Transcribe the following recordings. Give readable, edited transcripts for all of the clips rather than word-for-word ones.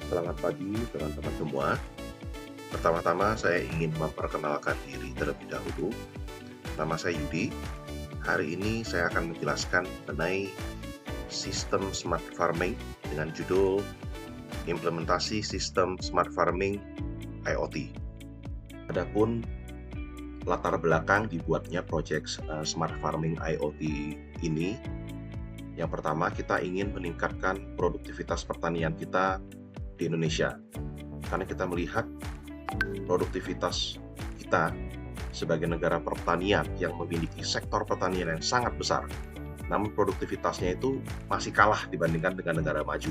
Selamat pagi teman-teman semua. Pertama-tama saya ingin memperkenalkan diri terlebih dahulu. Nama saya Yudi. Hari ini saya akan menjelaskan mengenai sistem smart farming dengan judul implementasi sistem smart farming IoT. Adapun latar belakang dibuatnya proyek smart farming IoT ini, yang pertama kita ingin meningkatkan produktivitas pertanian kita di Indonesia. Karena kita melihat produktivitas kita sebagai negara pertanian yang memiliki sektor pertanian yang sangat besar, namun produktivitasnya itu masih kalah dibandingkan dengan negara maju.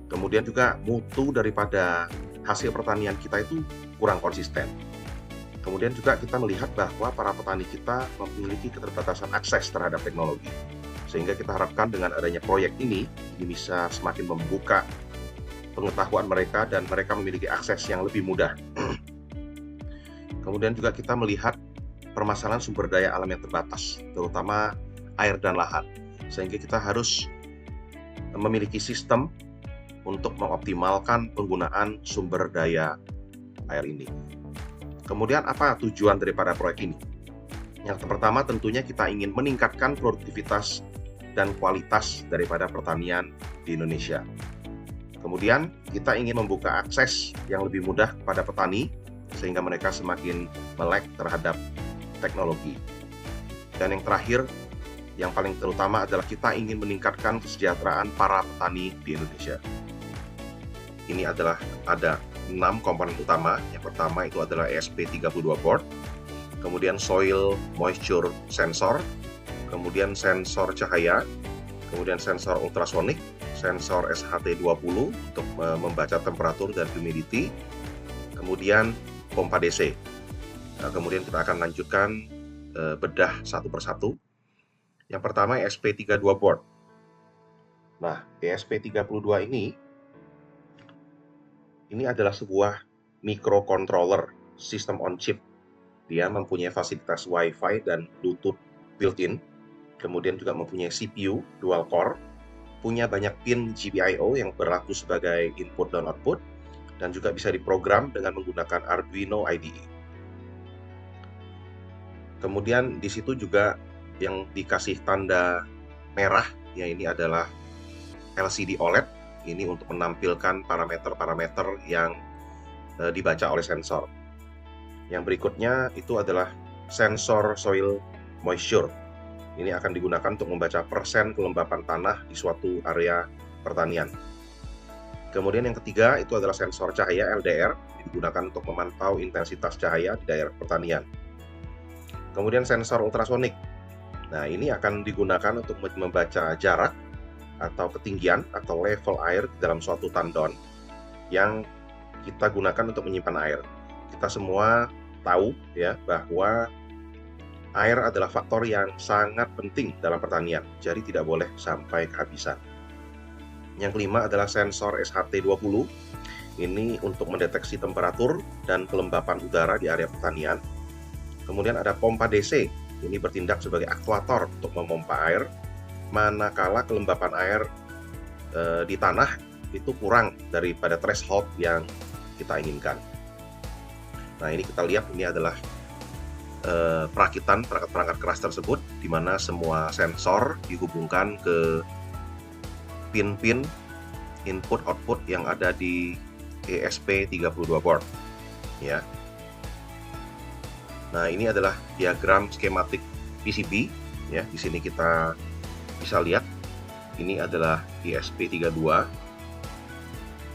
Kemudian juga mutu daripada hasil pertanian kita itu kurang konsisten. Kemudian juga kita melihat bahwa para petani kita memiliki keterbatasan akses terhadap teknologi. Sehingga kita harapkan dengan adanya proyek ini bisa semakin membuka pengetahuan mereka dan mereka memiliki akses yang lebih mudah. Kemudian juga kita melihat permasalahan sumber daya alam yang terbatas, terutama air dan lahan. Sehingga kita harus memiliki sistem untuk mengoptimalkan penggunaan sumber daya air ini. Kemudian apa tujuan daripada proyek ini? Yang pertama tentunya kita ingin meningkatkan produktivitas dan kualitas daripada pertanian di Indonesia. Kemudian kita ingin membuka akses yang lebih mudah kepada petani sehingga mereka semakin melek terhadap teknologi. Dan yang terakhir, yang paling terutama adalah kita ingin meningkatkan kesejahteraan para petani di Indonesia. Ini adalah ada 6 komponen utama. Yang pertama itu adalah ESP32 board, kemudian soil moisture sensor, kemudian sensor cahaya, kemudian sensor ultrasonik, sensor SHT20 untuk membaca temperatur dan humidity, kemudian pompa DC. Nah, kemudian kita akan lanjutkan bedah satu persatu. Yang pertama ESP32 board. Nah, ESP32 ini adalah sebuah microcontroller sistem on chip. Dia mempunyai fasilitas Wi-Fi dan Bluetooth built-in. Kemudian juga mempunyai CPU dual core, punya banyak pin GPIO yang berlaku sebagai input dan output, dan juga bisa diprogram dengan menggunakan Arduino IDE. Kemudian di situ juga yang dikasih tanda merah, ya ini adalah LCD OLED, ini untuk menampilkan parameter-parameter yang dibaca oleh sensor. Yang berikutnya itu adalah sensor soil moisture. Ini akan digunakan untuk membaca persen kelembapan tanah di suatu area pertanian. Kemudian yang ketiga itu adalah sensor cahaya LDR, digunakan untuk memantau intensitas cahaya di daerah pertanian. Kemudian sensor ultrasonik. Nah, ini akan digunakan untuk membaca jarak atau ketinggian atau level air dalam suatu tandon yang kita gunakan untuk menyimpan air. Kita semua tahu ya bahwa air adalah faktor yang sangat penting dalam pertanian, jadi tidak boleh sampai kehabisan. Yang kelima adalah sensor SHT20. Ini untuk mendeteksi temperatur dan kelembapan udara di area pertanian. Kemudian ada pompa DC. Ini bertindak sebagai aktuator untuk memompa air manakala kelembapan air di tanah itu kurang daripada threshold yang kita inginkan. Nah, ini kita lihat ini adalah perakitan perangkat keras tersebut, di mana semua sensor dihubungkan ke pin-pin input-output yang ada di ESP32 board. Ya. Nah, ini adalah diagram skematik PCB. Ya, di sini kita bisa lihat ini adalah ESP32.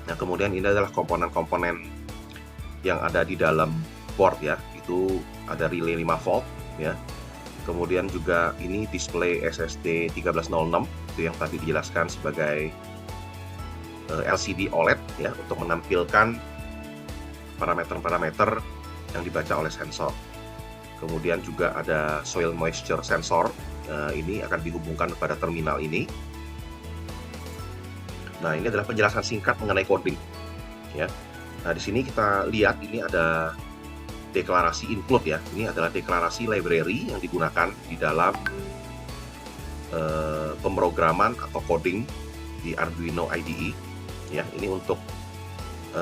Nah, kemudian ini adalah komponen-komponen yang ada di dalam board ya. Itu ada relay 5 volt ya. Kemudian juga ini display SSD 1306 itu yang tadi dijelaskan sebagai LCD OLED ya, untuk menampilkan parameter-parameter yang dibaca oleh sensor. Kemudian juga ada soil moisture sensor, ini akan dihubungkan pada terminal ini. Nah, ini adalah penjelasan singkat mengenai coding ya. Nah, di sini kita lihat ini ada deklarasi include ya. Ini adalah deklarasi library yang digunakan di dalam pemrograman atau coding di Arduino IDE ya. Ini untuk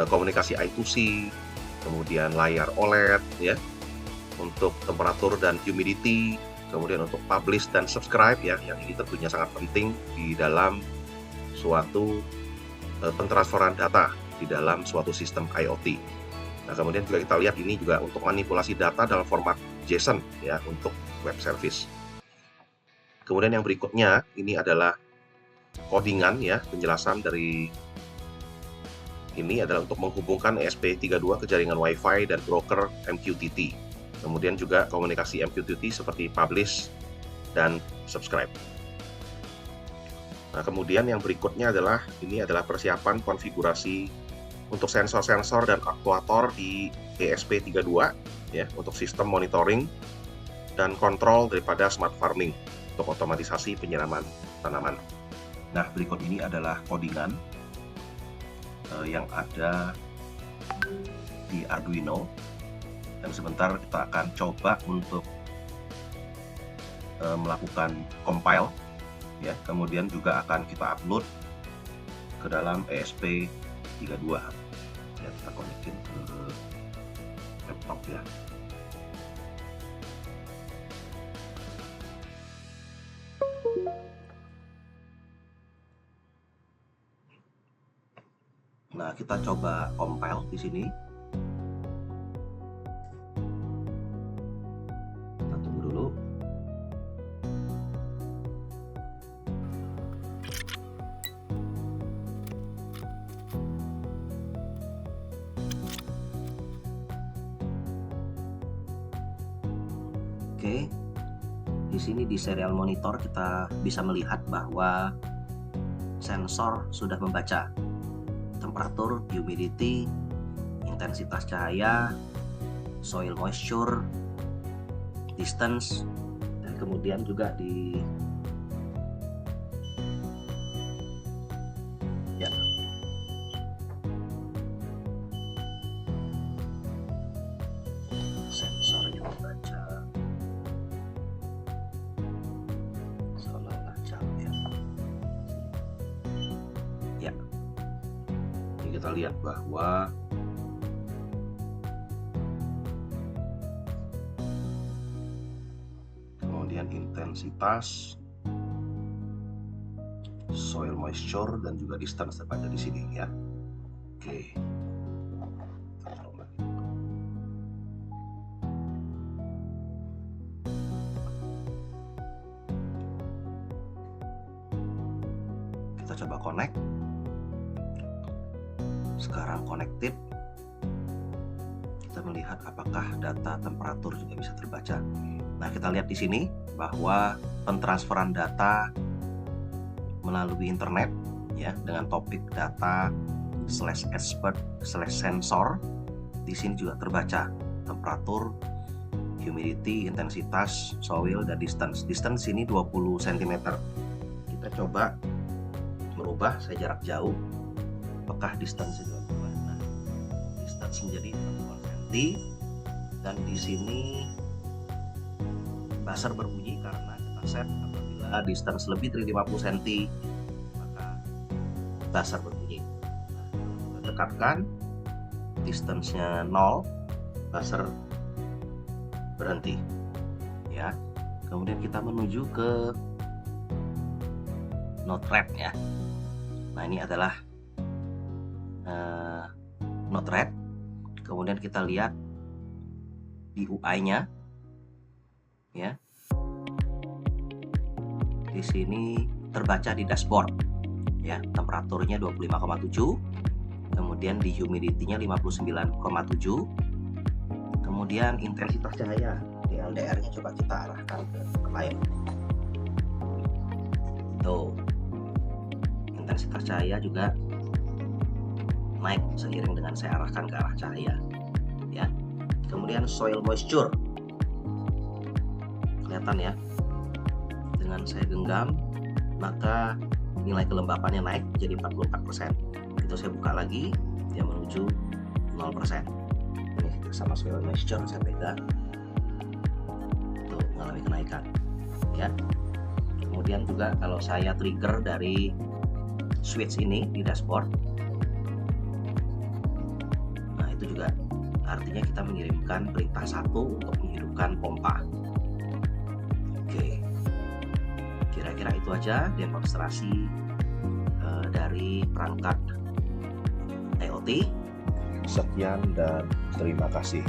komunikasi I2C, kemudian layar OLED ya, untuk temperatur dan humidity, kemudian untuk publish dan subscribe ya, yang ini tentunya sangat penting di dalam suatu pentransferan data di dalam suatu sistem IoT. Nah, kemudian juga kita lihat ini juga untuk manipulasi data dalam format JSON ya, untuk web service. Kemudian yang berikutnya ini adalah codingan ya, penjelasan dari ini adalah untuk menghubungkan ESP32 ke jaringan Wi-Fi dan broker MQTT. Kemudian juga komunikasi MQTT seperti publish dan subscribe. Nah, kemudian yang berikutnya adalah ini adalah persiapan konfigurasi untuk sensor-sensor dan aktuator di ESP32 ya, untuk sistem monitoring dan kontrol daripada smart farming untuk otomatisasi penyiraman tanaman. Nah, berikut ini adalah codingan yang ada di Arduino, dan sebentar kita akan coba untuk melakukan compile ya, kemudian juga akan kita upload ke dalam ESP32 ya, kita konekin ke laptop ya. Nah, kita coba compile di sini. Kita tunggu dulu. Oke. Di sini di serial monitor kita bisa melihat bahwa sensor sudah membaca temperatur, humidity, intensitas cahaya, soil moisture, distance, dan kemudian juga di ya, sensornya membaca solar jam ya. Ya, ini kita lihat bahwa kemudian intensitas, soil moisture, dan juga distance terbaca di sini ya. Oke. Kita coba connect. Sekarang connected. Kita melihat apakah data temperatur juga bisa terbaca. Nah, kita lihat di sini bahwa pentransferan data melalui internet ya, dengan topik data/expert/sensor, di sini juga terbaca temperatur, humidity, intensitas, soil, dan distance. Distance ini 20 cm. Kita coba merubah saya jarak jauh. Apakah distance itu berubah? Nah, distance menjadi 60 cm, dan di sini buzzer berbunyi karena kita set apabila distance lebih dari 50 cm maka buzzer berbunyi. Nah, kita dekatkan, distance-nya 0, buzzer berhenti ya. Kemudian kita menuju ke Node-RED ya. Nah, ini adalah Node-RED. Kemudian kita lihat di UI-nya ya. Di sini terbaca di dashboard ya, temperaturnya 25,7, kemudian di humidity-nya 59,7, kemudian intensitas cahaya di LDR-nya coba kita arahkan ke lain. Tuh, intensitas cahaya juga naik seiring dengan saya arahkan ke arah cahaya ya. Kemudian soil moisture kelihatan ya, dengan saya genggam maka nilai kelembapannya naik jadi 44%. Itu saya buka lagi, dia menuju 0%. Ini sama soil moisture saya pegang, tuh mengalami kenaikan ya. Kemudian juga kalau saya trigger dari switch ini di dashboard, artinya kita mengirimkan perintah 1 untuk menghidupkan pompa. Oke, kira-kira itu aja demonstrasi dari perangkat IoT. Sekian dan terima kasih.